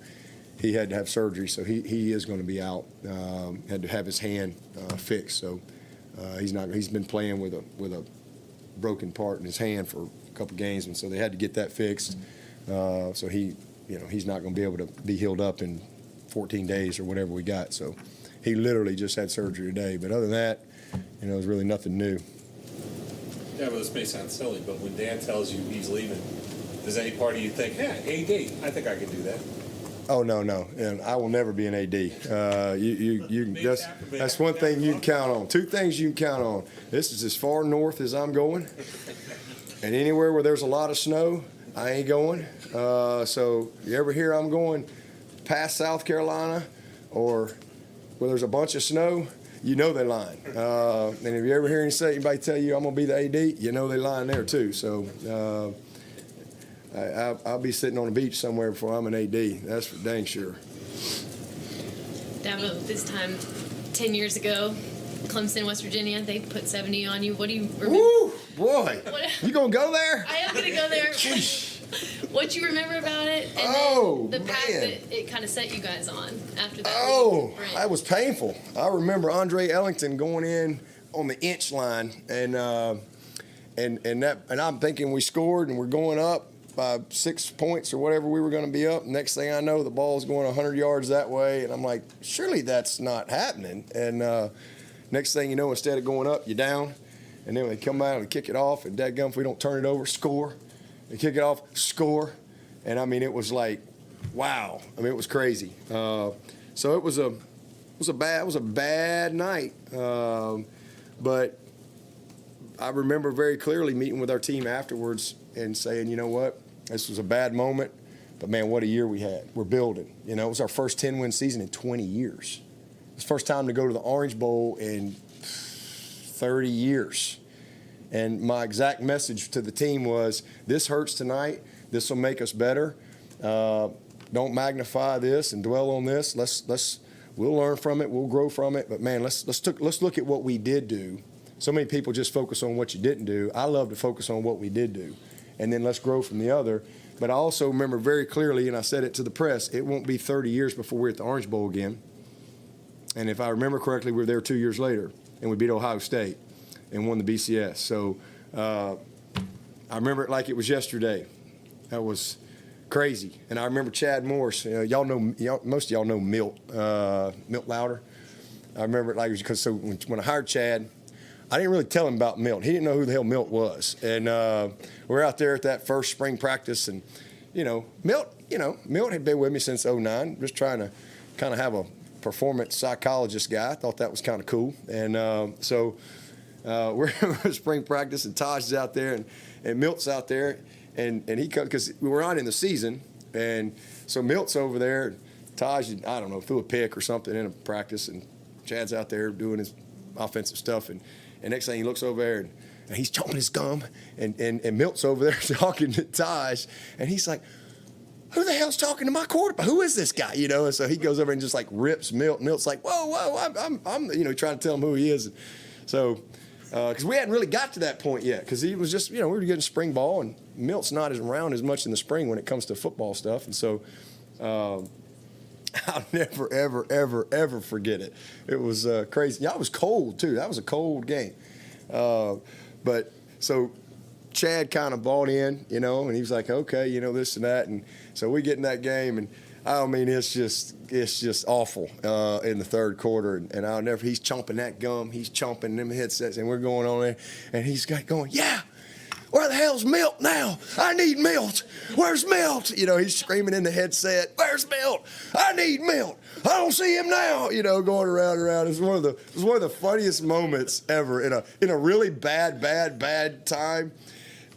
he had to have surgery. So he is going to be out. Had to have his hand fixed. So he's not. He's been playing with a broken part in his hand for a couple games, and so they had to get that fixed. So he's not going to be able to be healed up in 14 days or whatever we got. So he literally just had surgery today. But other than that, there's really nothing new. Yeah, well, this may sound silly, but when Dan tells you he's leaving, does any part of you think, yeah, AD, I think I could do that? Oh, no. And I will never be an AD. That's one thing you can count on. Two things you can count on. This is as far north as I'm going. And anywhere where there's a lot of snow, I ain't going. So you ever hear I'm going past South Carolina or where there's a bunch of snow, they lying. And if you ever hear anybody tell you I'm going to be the AD, they lying there too. So I'll be sitting on the beach somewhere before I'm an AD. That's for dang sure. Dabo, this time 10 years ago, Clemson, West Virginia, they put 70 on you. What do you remember? Woo, boy. You going to go there? I am going to go there. What you remember about it? And then the path that it kind of set you guys on after that. That was painful. I remember Andre Ellington going in on the inch line, and I'm thinking we scored and we're going up by 6 points or whatever we were going to be up. Next thing I know, the ball's going 100 yards that way, and I'm like, surely that's not happening. And next thing you know, instead of going up, you're down. And then they come out and kick it off, and dadgum, if we don't turn it over, score. They kick it off, score. And, it was like, wow. It was crazy. So it was a bad night. But I remember very clearly meeting with our team afterwards and saying, you know what, this was a bad moment, but, man, what a year we had. We're building. It was our first 10-win season in 20 years. It was the first time to go to the Orange Bowl in 30 years. And my exact message to the team was, this hurts tonight. This will make us better. Don't magnify this and dwell on this. We'll learn from it. We'll grow from it. But, man, let's look at what we did do. So many people just focus on what you didn't do. I love to focus on what we did do. And then let's grow from the other. But I also remember very clearly, and I said it to the press, it won't be 30 years before we're at the Orange Bowl again. And if I remember correctly, we were there 2 years later, and we beat Ohio State and won the BCS. So I remember it like it was yesterday. That was crazy. And I remember Chad Morris. Most of y'all know Milt Louder. I remember it like it was because when I hired Chad, I didn't really tell him about Milt. He didn't know who the hell Milt was. And we're out there at that first spring practice, and Milt had been with me since '09, just trying to kind of have a performance psychologist guy. I thought that was kind of cool. And so we're at spring practice, and Taj is out there, and Milt's out there, and he comes because we were on in the season, and so Milt's over there. Taj, I don't know, threw a pick or something in a practice, and Chad's out there doing his offensive stuff, and next thing he looks over there, and he's chomping his gum, and Milt's over there talking to Taj, and he's like, who the hell's talking to my quarterback? Who is this guy? And so he goes over and just like rips Milt. Milt's like, whoa, I'm trying to tell him who he is. So, because we hadn't really got to that point yet, because he was just, we were getting spring ball, and Milt's not around as much in the spring when it comes to football stuff. And so I'll never, ever, ever, ever forget it. It was crazy. Yeah, it was cold, too. That was a cold game. But so Chad kind of bought in, and he was like, okay, this and that. And so we get in that game, and it's just awful in the third quarter. And he's chomping that gum. He's chomping them headsets, and we're going on there. And he's going, yeah. Where the hell's Milt now? I need Milt. Where's Milt? He's screaming in the headset, where's Milt? I need Milt. I don't see him now. Going around and around. It was one of the funniest moments ever in a really bad time.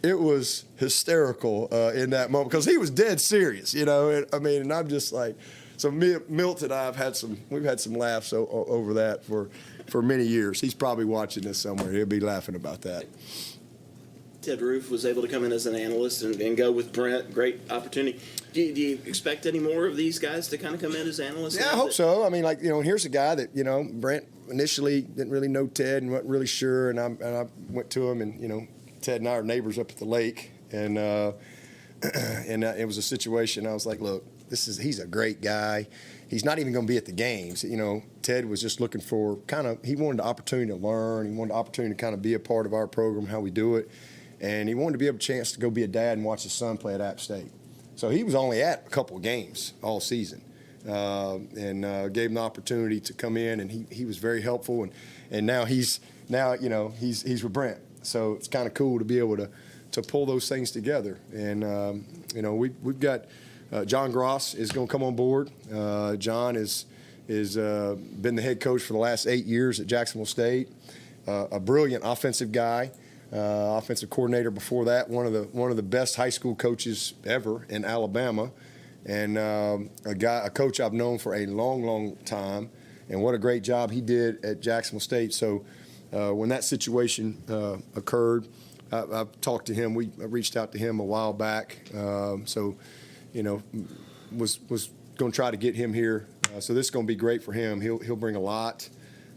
It was hysterical in that moment because he was dead serious, and I'm just like, so Milt and I we've had some laughs over that for many years. He's probably watching this somewhere. He'll be laughing about that. Ted Roof was able to come in as an analyst and go with Brent. Great opportunity. Do you expect any more of these guys to kind of come in as analysts? Yeah, I hope so. I mean, like, here's a guy that, Brent initially didn't really know Ted and wasn't really sure. And I went to him, and, Ted and I are neighbors up at the lake. And it was a situation. I was like, look, he's a great guy. He's not even going to be at the games. Ted was just looking for he wanted the opportunity to learn. He wanted the opportunity to kind of be a part of our program, how we do it. And he wanted to be able a chance to go be a dad and watch his son play at App State. So he was only at a couple of games all season, and gave him the opportunity to come in, and he was very helpful. And now he's with Brent. So it's kind of cool to be able to pull those things together. And we've got John Gross is going to come on board. John is been the head coach for the last 8 years at Jacksonville State. A brilliant offensive guy. Offensive coordinator before that, one of the best high school coaches ever in Alabama, and a coach I've known for a long, long time, and what a great job he did at Jacksonville State. So when that situation occurred, I've talked to him. I reached out to him a while back, was going to try to get him here. So this is going to be great for him. He'll bring a lot,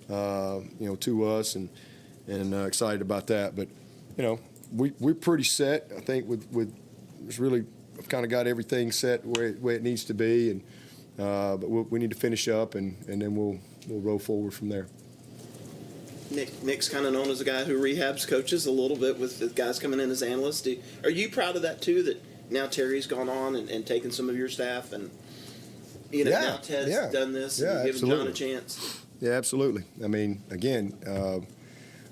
to us, and excited about that. But we're pretty set. I think with it's really kind of got everything set where it needs to be, and but we need to finish up, and then we'll roll forward from there. Nick's kind of known as a guy who rehabs coaches a little bit with the guys coming in as analysts. Are you proud of that too? That now Terry's gone on and taken some of your staff, and now Ted's done this and given John a chance. Yeah, absolutely. I mean, again,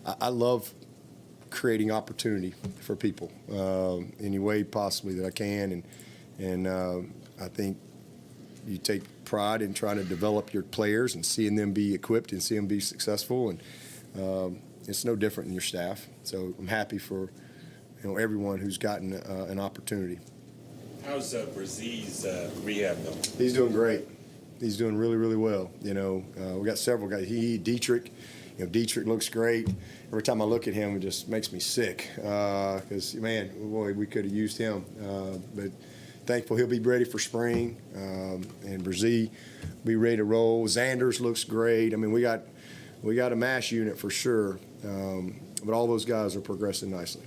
I love creating opportunity for people any way possibly that I can, and I think you take pride in trying to develop your players and seeing them be equipped and seeing them be successful, and it's no different in your staff. So I'm happy for everyone who's gotten an opportunity. How's Brazil's rehab going? He's doing great. He's doing really, really well. We got several guys. Dietrich. Dietrich looks great. Every time I look at him, it just makes me sick because, we could have used him. But thankful he'll be ready for spring, and Brazil be ready to roll. Xanders looks great. I mean, we got a mass unit for sure, but all those guys are progressing nicely.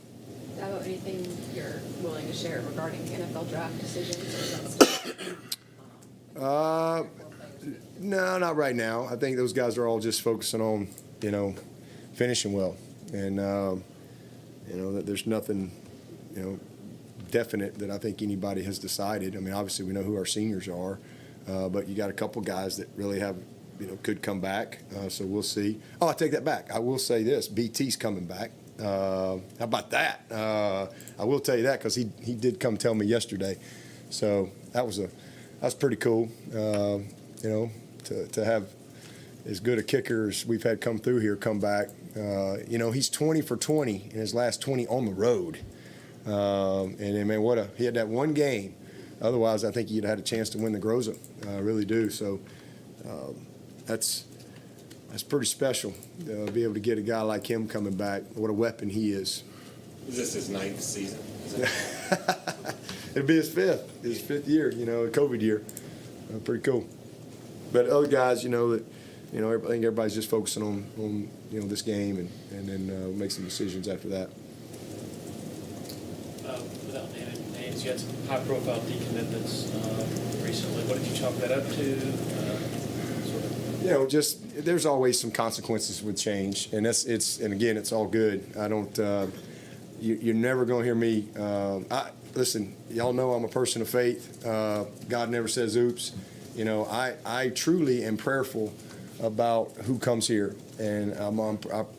Dabo, anything you're willing to share regarding NFL draft decisions? No, not right now. I think those guys are all just focusing on, finishing well. And, that there's nothing, definite that I think anybody has decided. I mean, obviously we know who our seniors are, but you got a couple guys that really have, could come back. So we'll see. Oh, I take that back. I will say this. BT's coming back. How about that? I will tell you that because he did come tell me yesterday. So that's pretty cool, to have as good a kicker as we've had come through here come back. He's 20 for 20 in his last 20 on the road. And man, he had that one game. Otherwise, I think he'd had a chance to win the Groza. I really do. So that's pretty special to be able to get a guy like him coming back. What a weapon he is. Is this his 9th season? It'll be his fifth year, COVID year. Pretty cool. But other guys, I think everybody's just focusing on this game and then make some decisions after that. Without naming names, you had some high-profile decommitments recently. What did you chalk that up to? Just there's always some consequences with change, and it's all good. I don't. You're never going to hear me. Listen, y'all know I'm a person of faith. God never says oops. I truly am prayerful about who comes here, and I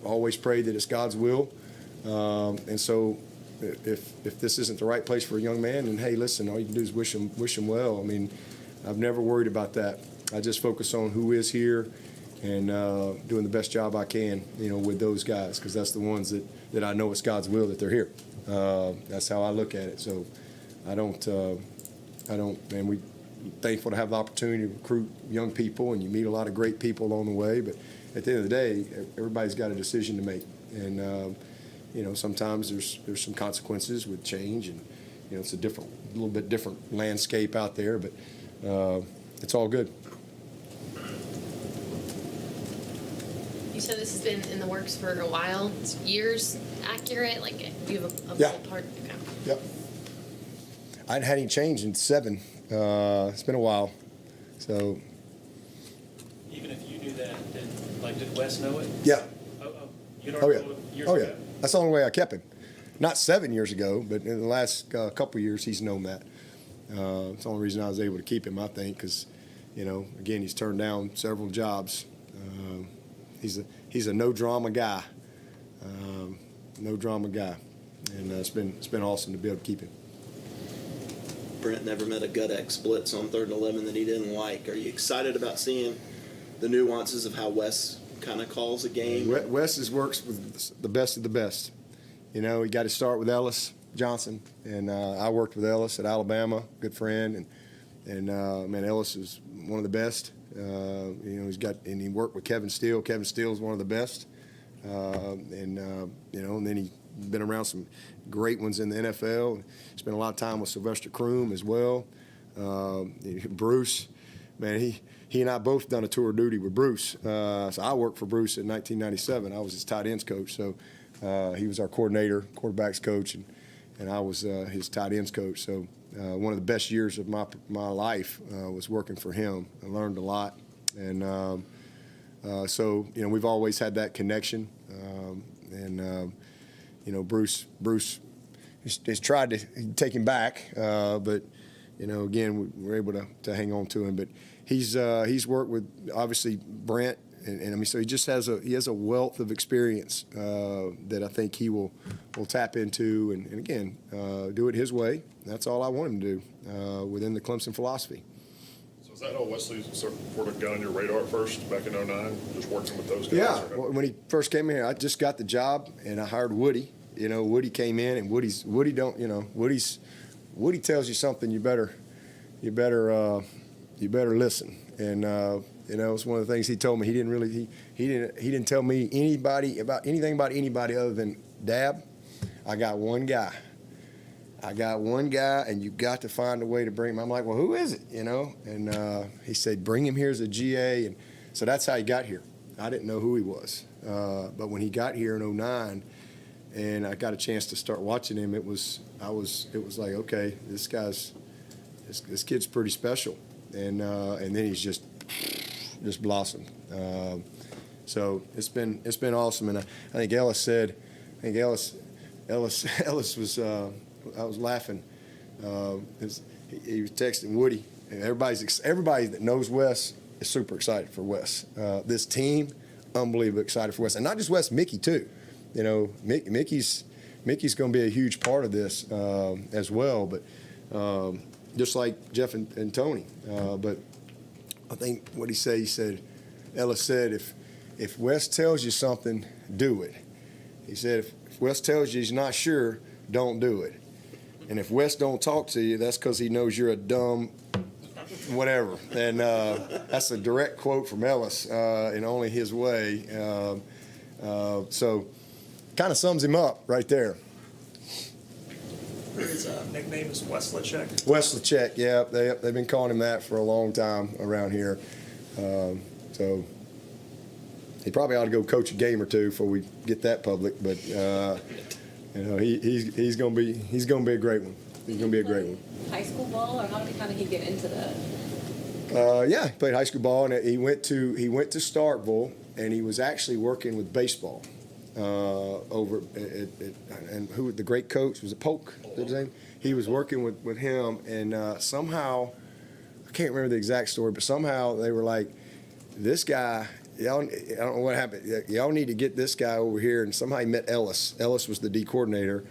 always pray that it's God's will. And so, if this isn't the right place for a young man, then hey, listen, all you can do is wish him well. I mean, I've never worried about that. I just focus on who is here and doing the best job I can, with those guys, because that's the ones that I know it's God's will that they're here. That's how I look at it. So man, we're thankful to have the opportunity to recruit young people, and you meet a lot of great people along the way. But at the end of the day, everybody's got a decision to make. And, sometimes there's some consequences with change, and it's a little bit different landscape out there, but it's all good. You said this has been in the works for a while. It's years accurate. Like, do you have a Yeah. ballpark? Okay. Yep. I hadn't had any change in 7. It's been a while, so Even if you knew that, then, like, did Wes know it? yeah. You'd Oh already yeah. told him years Oh yeah. ago? That's the only way I kept him. Not 7 years ago, but in the last couple of years, he's known that. It's the only reason I was able to keep him, I think, because, again, he's turned down several jobs. He's a no drama guy. No drama guy, and it's been awesome to be able to keep him. Brent never met a gut X blitz on 3rd and 11 that he didn't like. Are you excited about seeing the nuances of how Wes kind of calls a game? Wes works with the best of the best. He got to start with Ellis Johnson, and I worked with Ellis at Alabama, good friend, and man, Ellis is one of the best. He worked with Kevin Steele. Kevin Steele is one of the best, and then he's been around some great ones in the NFL. Spent a lot of time with Sylvester Croom as well. Bruce, man, he and I both done a tour of duty with Bruce. So I worked for Bruce in 1997. I was his tight ends coach. So he was our quarterbacks coach, and I was his tight ends coach. So one of the best years of my life was working for him. I learned a lot, and so we've always had that connection. Bruce has tried to take him back, but again, we're able to hang on to him. But he's worked with obviously Brent, and I mean, so he has a wealth of experience that I think he will tap into, and again, do it his way. That's all I want him to do within the Clemson philosophy. So is that how Wesley sort of got on your radar at first back in 2009, just working with those guys? Yeah, or no? when he first came in here, I just got the job, and I hired Woody. Woody came in, and Woody tells you something, you better listen. And it's one of the things he told me. He didn't tell me anything about anybody other than Dab. I got one guy, and you got to find a way to bring him. I'm like, well, who is it? And he said, bring him here as a GA, and so that's how he got here. I didn't know who he was, but when he got here in 2009, and I got a chance to start watching him, it was like, okay, this kid's pretty special, and then he's just blossomed. So it's been awesome, and I think Ellis said, Ellis was. I was laughing. He was texting Woody, and everybody that knows Wes is super excited for Wes. This team, unbelievably excited for Wes, and not just Wes, Mickey too. Mickey's going to be a huge part of this as well. But just like Jeff and Tony. But I think what he said, Ellis said, if Wes tells you something, do it. He said, if Wes tells you he's not sure, don't do it. And if Wes don't talk to you, that's because he knows you're a dumb whatever. And that's a direct quote from Ellis in only his way. So kind of sums him up right there. His nickname is Westlachek. Westlachek, yeah. They've been calling him that for a long time around here. So he probably ought to go coach a game or two before we get that public. But he's going to be a great one. He's going to be a great one. High school ball, or how did he get into that? Yeah, he played high school ball, and he went to Starkville, and he was actually working with baseball over and who the great coach was, it Polk? His name? He was working with him, and somehow I can't remember the exact story, but somehow they were like, this guy. Y'all, I don't know what happened. Y'all need to get this guy over here, and somehow he met Ellis. Ellis was the D coordinator,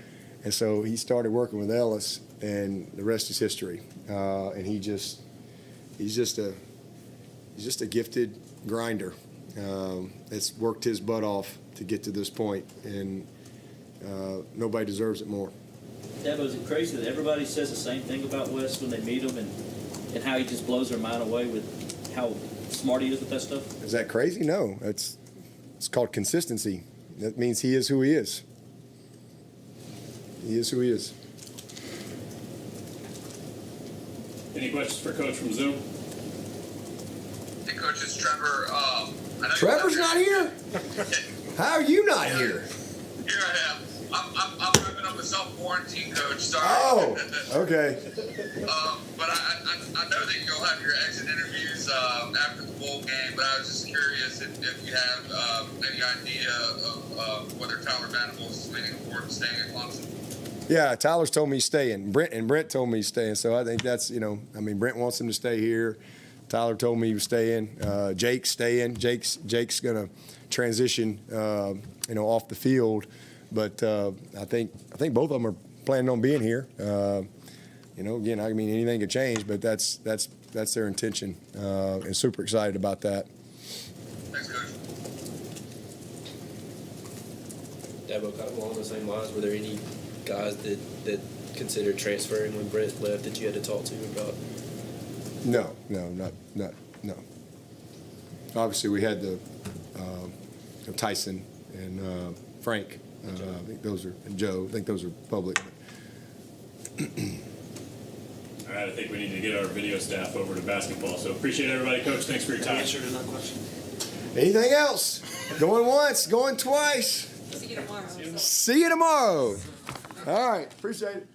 and so he started working with Ellis, and the rest is history. And he's just a gifted grinder. It's worked his butt off to get to this point, and nobody deserves it more. Dabo, is it crazy that everybody says the same thing about Wes when they meet him, and how he just blows their mind away with how smart he is with that stuff? Is that crazy? No. It's called consistency. That means he is who he is. He is who he is. Any questions for Coach from Zoom? Hey, Coach, it's Trevor. I know Trevor's not here? How are you not here? Here I am. I'm wrapping up a self-quarantine, Coach. Sorry. Oh, okay. But I know that you'll have your exit interviews after the bowl game, but I was just curious if you have any idea of whether Tyler Vanderbilt is leaning forward to staying at Clemson. Yeah, Tyler's told me he's staying. Brent told me he's staying. So I think that's, Brent wants him to stay here. Tyler told me he was staying. Jake's staying. Jake's going to transition, off the field. But I think both of them are planning on being here. Again, anything could change, but that's their intention, and super excited about that. Thanks, Coach. Dabo, kind of along the same lines, were there any guys that considered transferring when Brent left that you had to talk to about? No. Obviously, we had the Tyson and Frank. I think those are, and Joe. I think those are public. All right, I think we need to get our video staff over to basketball. So appreciate everybody, Coach. Thanks for your time. Answer to that question. Anything else? Going once, going twice. See you tomorrow. See you tomorrow. All right, appreciate it.